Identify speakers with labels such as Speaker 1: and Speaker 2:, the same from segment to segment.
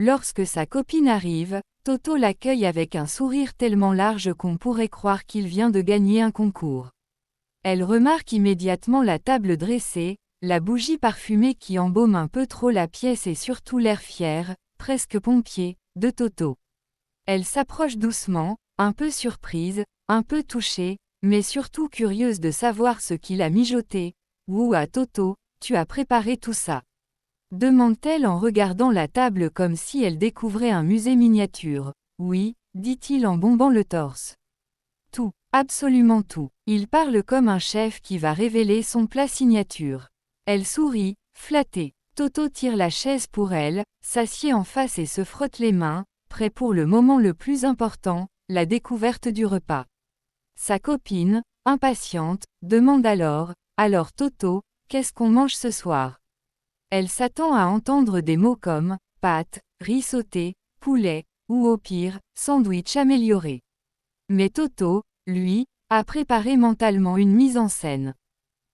Speaker 1: Lorsque sa copine arrive, Toto l'accueille avec un sourire tellement large qu'on pourrait croire qu'il vient de gagner un concours. Elle remarque immédiatement la table dressée, la bougie parfumée qui embaume un peu trop la pièce et surtout l'air fier, presque pompier, de Toto. Elle s'approche doucement, un peu surprise, un peu touchée, mais surtout curieuse de savoir ce qu'il a mijoté. « Ouah Toto, tu as préparé tout ça ?» demande-t-elle en regardant la table comme si elle découvrait un musée miniature. « Oui, » dit-il en bombant le torse. « Tout, absolument tout. » Il parle comme un chef qui va révéler son plat signature. Elle sourit, flattée. Toto tire la chaise pour elle, s'assied en face et se frotte les mains, prêt pour le moment le plus important, la découverte du repas. Sa copine, impatiente, demande alors « Alors Toto, qu'est-ce qu'on mange ce soir ?» Elle s'attend à entendre des mots comme « pâtes, riz sauté, poulet » ou au pire, sandwich amélioré. Mais Toto, lui, a préparé mentalement une mise en scène.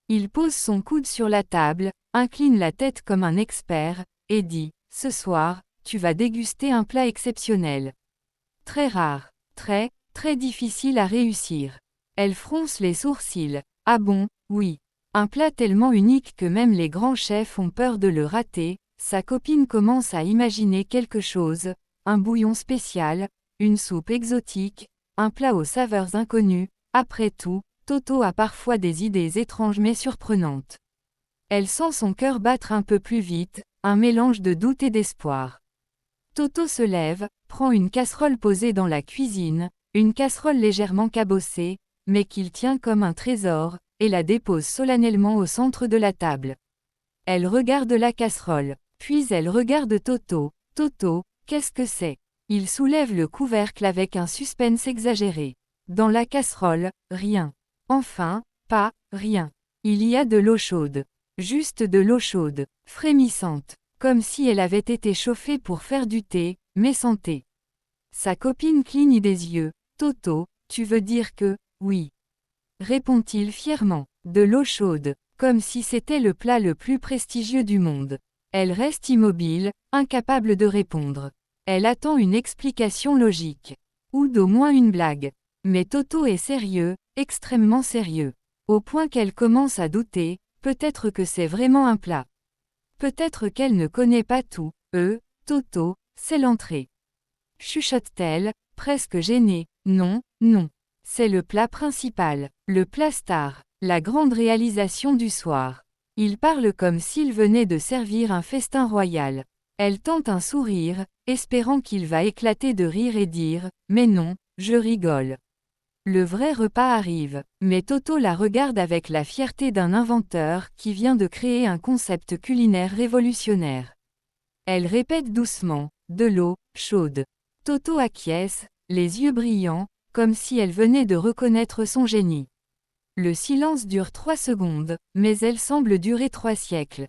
Speaker 1: Il pose son coude sur la table, incline la tête comme un expert, et dit « Ce soir, tu vas déguster un plat exceptionnel. Très rare, très, très difficile à réussir. » Elle fronce les sourcils. « Ah bon, oui. Un plat tellement unique que même les grands chefs ont peur de le rater. » Sa copine commence à imaginer quelque chose, un bouillon spécial, une soupe exotique, un plat aux saveurs inconnues. Après tout, Toto a parfois des idées étranges mais surprenantes. Elle sent son cœur battre un peu plus vite, un mélange de doute et d'espoir. Toto se lève, prend une casserole posée dans la cuisine, une casserole légèrement cabossée, mais qu'il tient comme un trésor, et la dépose solennellement au centre de la table. Elle regarde la casserole, puis elle regarde Toto. « Toto, qu'est-ce que c'est ?» Il soulève le couvercle avec un suspense exagéré. Dans la casserole, rien. Enfin, pas, rien. Il y a de l'eau chaude. Juste de l'eau chaude, frémissante, comme si elle avait été chauffée pour faire du thé, mais sans thé. Sa copine cligne des yeux. « Toto, tu veux dire que, oui ?» répond-il fièrement. De l'eau chaude, comme si c'était le plat le plus prestigieux du monde. Elle reste immobile, incapable de répondre. Elle attend une explication logique. Ou d'au moins une blague. Mais Toto est sérieux, extrêmement sérieux. Au point qu'elle commence à douter, peut-être que c'est vraiment un plat. Peut-être qu'elle ne connaît pas tout. Toto, c'est l'entrée. Chuchote-t-elle, presque gênée. Non, non. C'est le plat principal, le plat star, la grande réalisation du soir. Il parle comme s'il venait de servir un festin royal. Elle tente un sourire, espérant qu'il va éclater de rire et dire « Mais non, je rigole ». Le vrai repas arrive, mais Toto la regarde avec la fierté d'un inventeur qui vient de créer un concept culinaire révolutionnaire. Elle répète doucement « De l'eau, chaude ». Toto acquiesce, les yeux brillants, comme si elle venait de reconnaître son génie. Le silence dure 3 secondes, mais elle semble durer 3 siècles.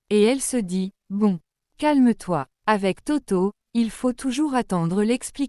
Speaker 1: Et elle se dit « Bon, calme-toi, avec Toto, il faut toujours attendre l'explication. »